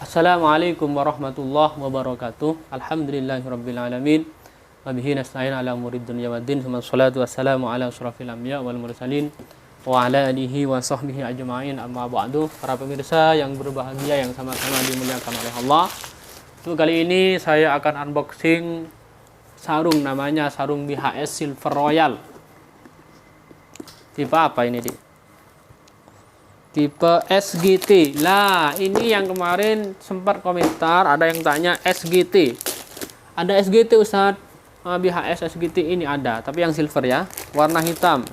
Assalamualaikum warahmatullahi wabarakatuh. Alhamdulillahirabbil alamin. Wa bihi nasta'in ala umuri dunya waddin. Wassalatu wassalamu ala asyrafil anbiya wal mursalin wa ala alihi wa sahbihi ajma'in. Amma ba'du. Para pemirsa yang berbahagia yang sama-sama dimuliakan oleh Allah. Untuk kali ini saya akan unboxing sarung, namanya sarung BHS Silver Royal. Tipe apa ini, Dik? Tipe SGT. Lah, ini yang kemarin sempat komentar, ada yang tanya SGT. Ada SGT Ustaz. BHS SGT ini ada, tapi yang silver ya, warna hitam.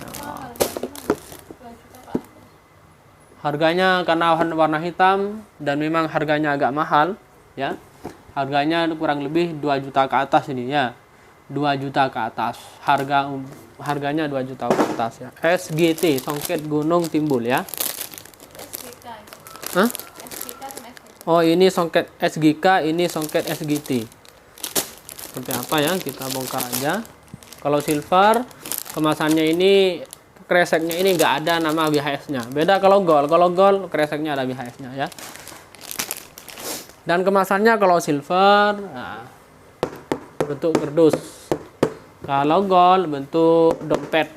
Harganya karena warna hitam dan memang harganya agak mahal ya. Harganya kurang lebih 2 juta ke atas ini ya. 2 juta ke atas. Harganya 2 juta ke atas ya. SGT, songket gunung timbul ya. Hah? Oh, ini songket SGK, ini songket SGT. Seperti apa ya? Kita bongkar aja. Kalau silver, kemasannya ini, kreseknya ini nggak ada nama BHS-nya. Beda kalau gold. Kalau gold, kreseknya ada BHS-nya ya. Dan kemasannya kalau silver, nah, bentuk kerdus. Kalau gold, bentuk dompet.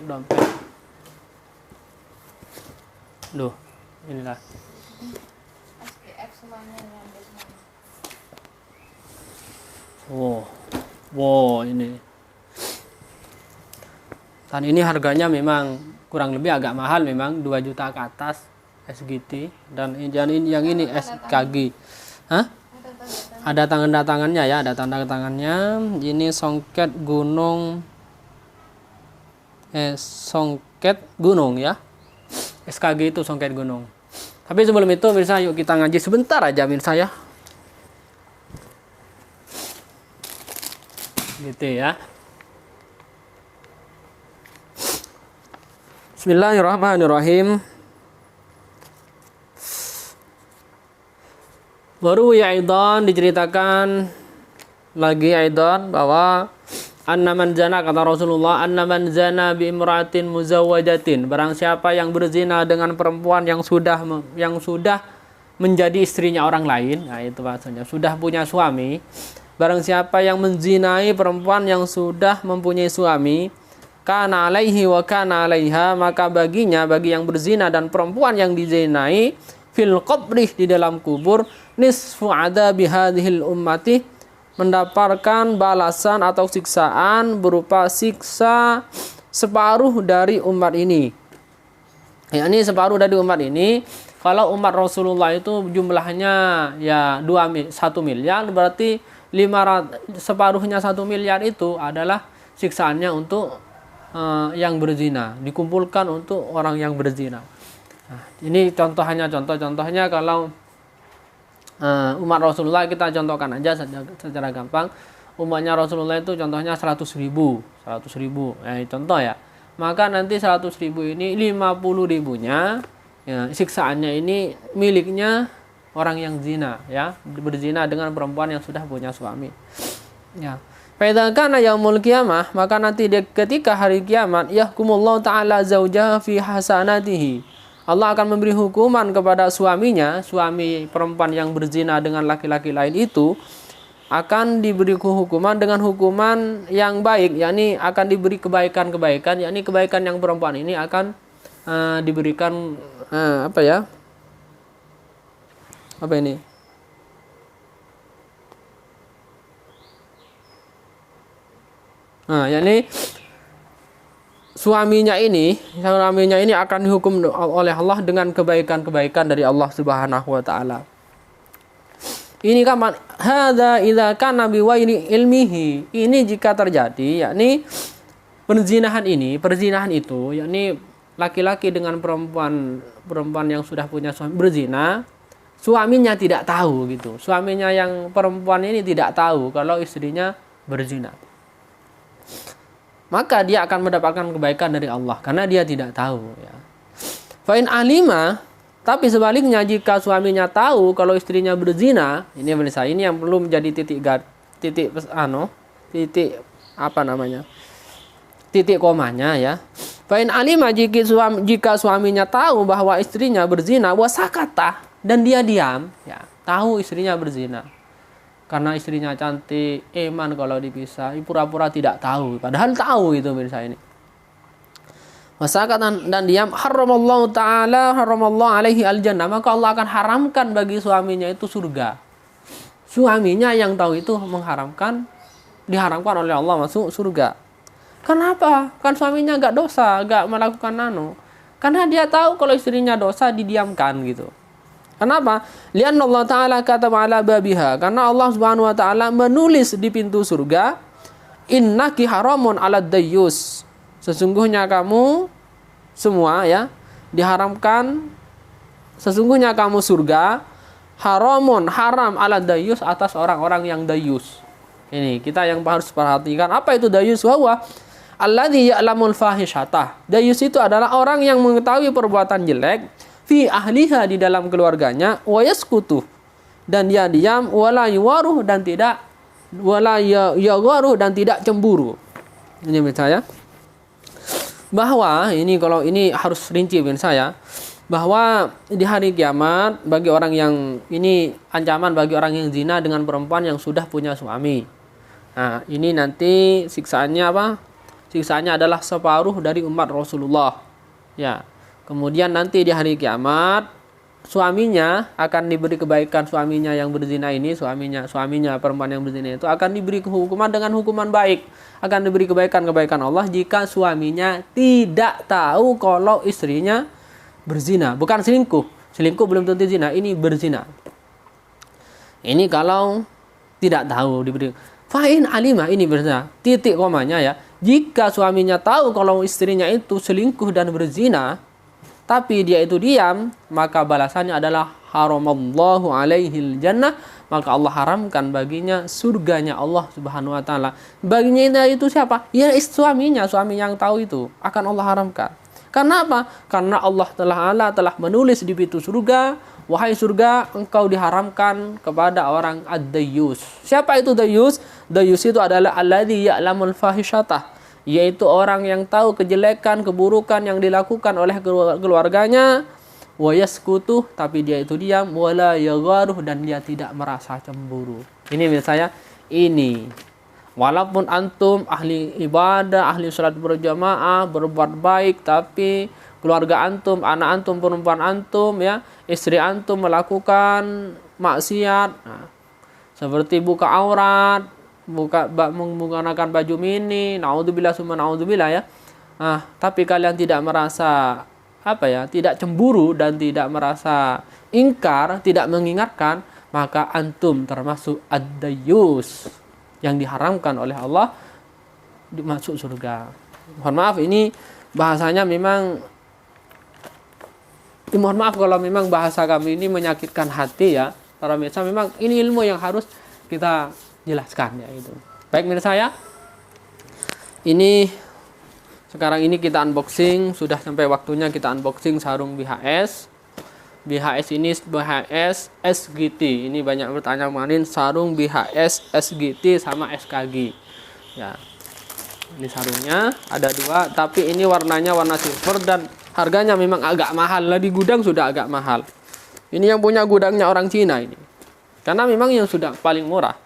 Loh, inilah. Wow, ini. Dan ini harganya memang kurang lebih agak mahal, memang 2 juta ke atas SGT. Dan yang ini SKG. Hah? Ada tanda-tangannya ya, ada tanda-tangannya. Ini songket gunung. Songket gunung ya. SKG itu songket gunung. Tapi sebelum itu, mirsa, yuk kita ngaji sebentar aja, mirsa ya. Gitu ya. Bismillahirrahmanirrahim. Baru ya aidan, diceritakan lagi aidan bahwa annaman zana, kata Rasulullah, annaman zana bi imra'atin muzawwajatin, barang siapa yang berzina dengan perempuan yang sudah menjadi istrinya orang lain, nah itu maksudnya sudah punya suami. Barang siapa yang menzinai perempuan yang sudah mempunyai suami, kana alaihi wa kana alaiha, maka bagi yang berzina dan perempuan yang dizinai, fil qabri, di dalam kubur, nisfu adabi hadhil ummati, mendapatkan balasan atau siksaan berupa siksa separuh dari umat ini. Ya, ini separuh dari umat ini. Kalau umat Rasulullah itu jumlahnya ya 1 miliar, berarti separuhnya 1 miliar itu adalah siksaannya untuk yang berzina, dikumpulkan untuk orang yang berzina. Nah, ini contohnya kalau umat Rasulullah, kita contohkan aja secara gampang. Umatnya Rasulullah itu contohnya 100 ribu contoh ya. Maka nanti 100 ribu ini 50 ribunya ya, siksaannya ini miliknya orang yang zina ya, berzina dengan perempuan yang sudah punya suami ya. Fa idza kana yaumul qiyamah, maka nanti ketika hari kiamat, yahkumullahu ta'ala zaujaha fi hasanatihi, Allah akan memberi hukuman kepada suaminya, suami perempuan yang berzina dengan laki-laki lain itu akan diberi hukuman dengan hukuman yang baik, yakni akan diberi kebaikan, yakni kebaikan yang perempuan ini akan diberikan apa ini? Nah, yakni suaminya ini akan dihukum oleh Allah dengan kebaikan dari Allah Subhanahu wa taala. Ini kapan? Hadza idza kana bi wairi ilmihi. Ini jika terjadi, yakni perzinahan itu, yakni laki-laki dengan perempuan yang sudah punya suami berzina, suaminya tidak tahu gitu. Suaminya yang perempuan ini tidak tahu kalau istrinya berzina. Maka dia akan mendapatkan kebaikan dari Allah karena dia tidak tahu ya. Fa in alima, tapi sebaliknya jika suaminya tahu kalau istrinya berzina, ini yang perlu menjadi titik komanya ya. Fa in alima, jika suaminya tahu bahwa istrinya berzina, wasakata, dan dia diam, ya, tahu istrinya berzina. Karena istrinya cantik, eman kalau dipisah, pura-pura tidak tahu, padahal tahu itu pemirsa ini. Wasakat dan diam, haramallahu ta'ala haramallahu alaihi al-jannah, maka Allah akan haramkan bagi suaminya itu surga. Suaminya yang tahu itu diharamkan oleh Allah masuk surga. Kenapa? Kan suaminya gak dosa, gak melakukan karena dia tahu kalau istrinya dosa, didiamkan gitu. Kenapa? Lianna Allah Ta'ala kata ala babiha, karena Allah Subhanahu wa Ta'ala menulis di pintu surga, innaki haramun ala dayyus, sesungguhnya kamu semua, ya, diharamkan, sesungguhnya kamu surga haramun, haram ala dayyus, atas orang-orang yang dayyus. Ini kita yang harus perhatikan. Apa itu dayyus? Wa alladzi ya'lamul fahishata. Dayyus itu adalah orang yang mengetahui perbuatan jelek fi ahliha, di dalam keluarganya, wa yaskutu, dan dia diam, wala yuwaruh, dan tidak dan tidak cemburu. Ini saya bahwa ini, kalau ini harus rinci saya, bahwa di hari kiamat bagi orang yang ini, ancaman bagi orang yang zina dengan perempuan yang sudah punya suami. Nah, ini nanti siksaannya apa? Siksaannya adalah separuh dari umat Rasulullah. Ya. Kemudian nanti di hari kiamat suaminya akan diberi kebaikan, suaminya yang berzina ini, suaminya perempuan yang berzina itu akan diberi hukuman dengan hukuman baik, akan diberi kebaikan Allah jika suaminya tidak tahu kalau istrinya berzina. Bukan selingkuh belum tentu zina, ini berzina. Ini kalau tidak tahu diberi. Fa'in alima, ini berzina, titik komanya, ya. Jika suaminya tahu kalau istrinya itu selingkuh dan berzina, tapi dia itu diam, maka balasannya adalah haramallahu alaihil jannah, maka Allah haramkan baginya surganya Allah Subhanahu wa Ta'ala. Baginya itu siapa? Ya, suami yang tahu itu akan Allah haramkan. Karena apa? Karena Allah telah menulis di pintu surga, wahai surga, engkau diharamkan kepada orang ad-dayyus. Siapa itu dayyus? Dayyus itu adalah alladzi ya'lamul fahisyatah, yaitu orang yang tahu kejelekan, keburukan yang dilakukan oleh keluarganya, wa yaskutu, tapi dia itu diam, wala yagharuh, dan dia tidak merasa cemburu. Ini misalnya, ini walaupun antum ahli ibadah, ahli salat berjamaah, berbuat baik, tapi keluarga antum, anak antum, perempuan antum, ya, istri antum melakukan maksiat, nah, seperti buka aurat, menggunakan baju mini, naudzubillah summa naudzubillah, ya. Nah, tapi kalian tidak merasa tidak cemburu dan tidak merasa ingkar, tidak mengingatkan, maka antum termasuk ad-dayyus yang diharamkan oleh Allah masuk surga. Mohon maaf, ini bahasanya memang, mohon maaf kalau memang bahasa kami ini menyakitkan hati, ya. Para pemirsa, memang ini ilmu yang harus kita jelaskan, ya, itu. Baik pemirsa, ya. Ini sekarang ini kita unboxing, sudah sampai waktunya kita unboxing sarung BHS. BHS ini BHS SGT. Ini banyak bertanya kemarin, sarung BHS SGT sama SKG. Ya. Ini sarungnya ada dua, tapi ini warnanya warna silver dan harganya memang agak mahal. Lah di gudang sudah agak mahal. Ini yang punya gudangnya orang Cina ini. Karena memang yang sudah paling murah.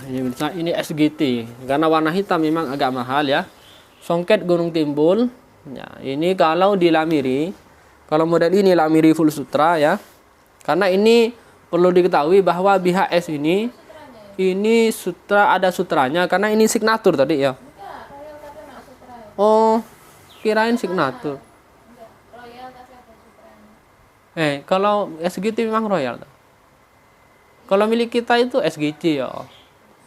Nah, ini SGT. Karena warna hitam memang agak mahal, ya. Songket Gunung Timbul. Ya, ini kalau di Lamiri, kalau model ini Lamiri full sutra, ya. Karena ini perlu diketahui bahwa BHS ini sutra, ada sutranya, karena ini signatur tadi, ya. Oh, kirain signatur. Kalau SGT memang royal. Kalau milik kita itu SGC, ya.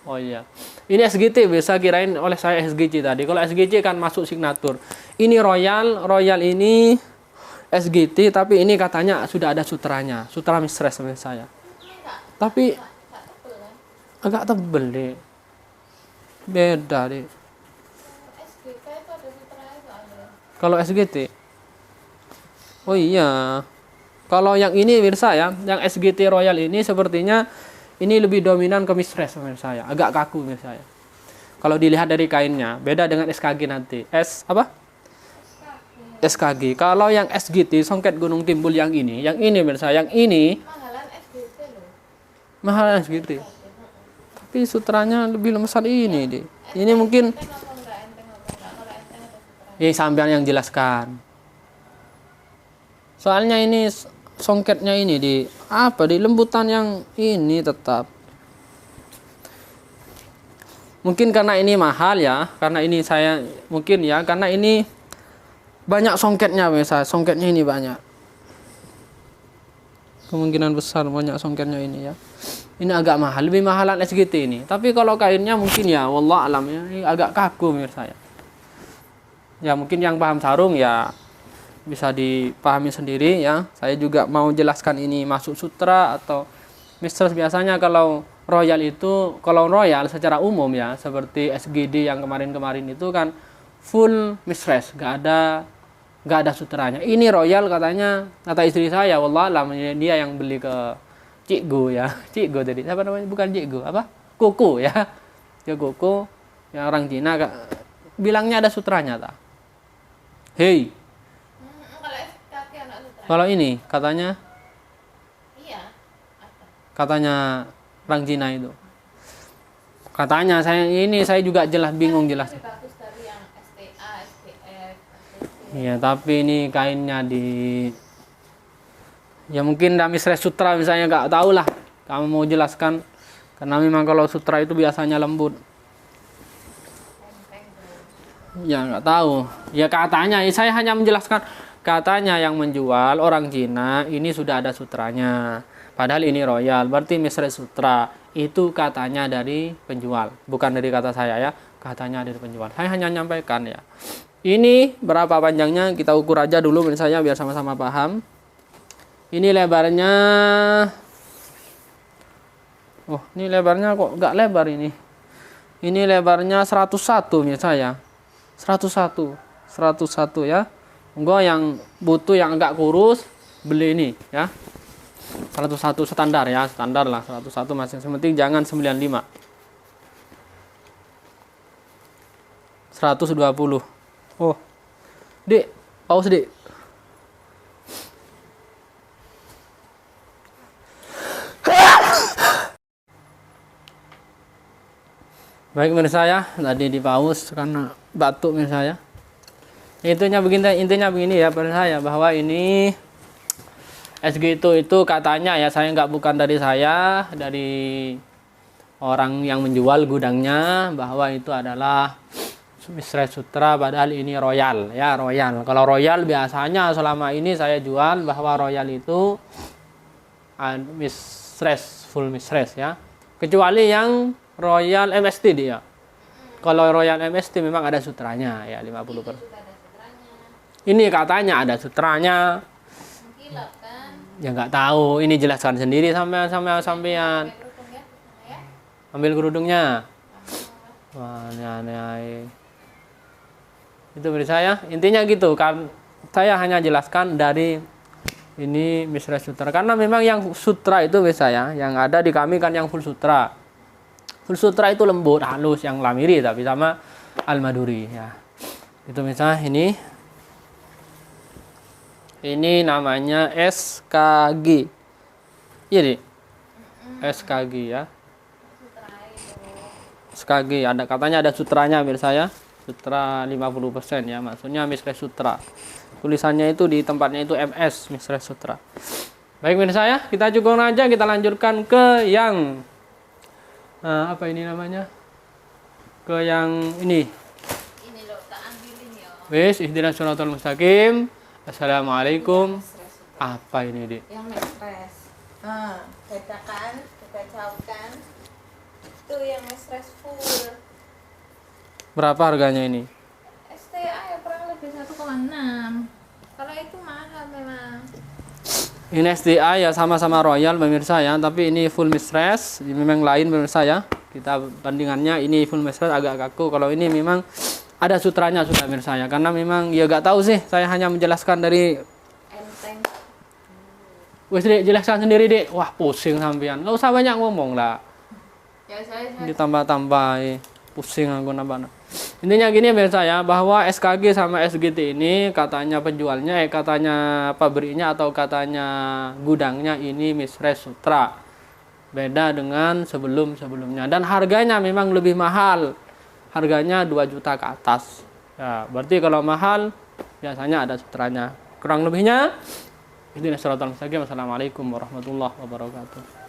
Oh iya. Ini SGT, biasa kirain oleh saya SGC tadi. Kalau SGC kan masuk signatur. Ini royal ini SGT, tapi ini katanya sudah ada sutranya. Sutra mistress sama saya. Tapi agak tebel deh. Beda deh. Kalau SGT. Oh iya. Kalau yang ini pemirsa, ya, yang SGT Royal ini sepertinya ini lebih dominan ke mistress pemirsa, ya. Agak kaku pemirsa, ya. Kalau dilihat dari kainnya, beda dengan SKG nanti. SKG. Kalau yang SGT, songket gunung timbul yang ini pemirsa, yang ini Mahalan SGT loh. mahal SGT. Tapi sutranya lebih lemesar ini, deh. Ini mungkin Enteng apa enggak? Enteng apa enggak? Kalau enteng ada sutra. ini sampean yang jelaskan. Soalnya ini songketnya ini di apa, di lembutan yang ini tetap. Mungkin karena ini mahal ya, karena ini saya mungkin ya, karena ini banyak songketnya misalnya, songketnya ini banyak. Kemungkinan besar banyak songketnya ini ya. Ini agak mahal, lebih mahalan SGT ini. Tapi kalau kainnya mungkin ya, wallah alam ya, ini agak kaku menurut saya. Ya mungkin yang paham sarung ya bisa dipahami sendiri ya. Saya juga mau jelaskan ini masuk sutra atau mistress. Biasanya kalau royal itu, kalau royal secara umum ya, seperti SGD yang kemarin-kemarin itu kan full mistress, nggak ada sutranya. Ini royal katanya, kata istri saya, wallah alam, dia yang beli ke Cikgu ya, Cikgu tadi, siapa namanya, bukan Cikgu, apa, Koko ya, dia Koko, yang orang Cina, bilangnya ada sutranya tak? Hei, Kalau SKT anak sutra. kalau ini katanya Iya. Ada. katanya orang Cina itu, katanya saya juga bingung jelas. Lebih bagus dari yang STA, SDF, SDC. Iya, tapi ini kainnya ya mungkin mistress sutra misalnya, nggak tahu lah, kamu mau jelaskan, karena memang kalau sutra itu biasanya lembut. Enteng tuh. Ya nggak tahu. Ya katanya, saya hanya menjelaskan, katanya yang menjual orang Cina ini sudah ada sutranya. Padahal ini royal, berarti mistress sutra itu katanya dari penjual, bukan dari kata saya ya. Katanya dari penjual. Saya hanya menyampaikan ya. Ini berapa panjangnya kita ukur aja dulu menurut saya biar sama-sama paham. Ini lebarnya. Oh, ini lebarnya kok nggak lebar ini. Ini lebarnya 101 menurut saya. 101 ya. Enggak, yang butuh yang agak kurus beli ini ya. 101 standar ya, standar lah 101 masih, penting jangan 95. 120. Oh. Dik, paus Dik. Baik menurut saya, tadi di paus karena batuk menurut saya. Intinya begini ya menurut saya, bahwa ini SG itu katanya ya, bukan dari saya, dari orang yang menjual gudangnya, bahwa itu adalah mistress sutra, padahal ini royal ya, royal. Kalau royal biasanya selama ini saya jual bahwa royal itu mistress, full mistress ya, kecuali yang royal MST dia. Kalau royal MST memang ada sutranya ya, 50%. Ini katanya ada sutranya. Mengkilap kan? Ya nggak tahu, ini jelaskan sendiri sampean. Ambil kerudungnya. Wah, aneh-aneh. Itu menurut saya, intinya gitu kan. Saya hanya jelaskan dari ini mistress sutra, karena memang yang sutra itu biasanya yang ada di kami kan yang full sutra. Full sutra itu lembut, halus, yang lamiri tapi sama almaduri ya. Itu misalnya ini namanya SKG. Iya, Dik. SKG ya. SKG ada katanya ada sutranya pemirsa ya. Sutra 50% ya, maksudnya mistress sutra. Tulisannya itu di tempatnya itu MS, mistress sutra. Baik pemirsa ya, kita cukup aja, kita lanjutkan ke yang apa ini namanya? Ke yang ini. Ini loh, tak ambilin ya. Wis, ihdinas shiratal mustaqim. Assalamualaikum. Apa ini, Dik? Yang mistress. Bedakan, kita jauhkan. Itu yang mistress full. Berapa harganya ini? STA ya kurang lebih 1,6. Kalau itu mahal memang. Ini SDA ya, sama-sama royal pemirsa ya, tapi ini full mistress, ini memang lain pemirsa ya. Kita bandingannya, ini full mistress agak kaku, kalau ini memang ada sutranya sudah pemirsa ya, karena memang ya gak tahu sih, saya hanya menjelaskan dari Enteng. wes Dik, jelaskan sendiri Dik. Wah pusing sampean, nggak usah banyak ngomong lah, Ya saya ditambah-tambah pusing aku nambah. Intinya gini pemirsa ya, bahwa SKG sama SGT ini katanya penjualnya, katanya pabriknya atau katanya gudangnya ini Misres Sutra. Beda dengan sebelum-sebelumnya. Dan harganya memang lebih mahal. Harganya 2 juta ke atas. Ya, berarti kalau mahal biasanya ada sutranya. Kurang lebihnya, ini Assalamualaikum warahmatullahi wabarakatuh.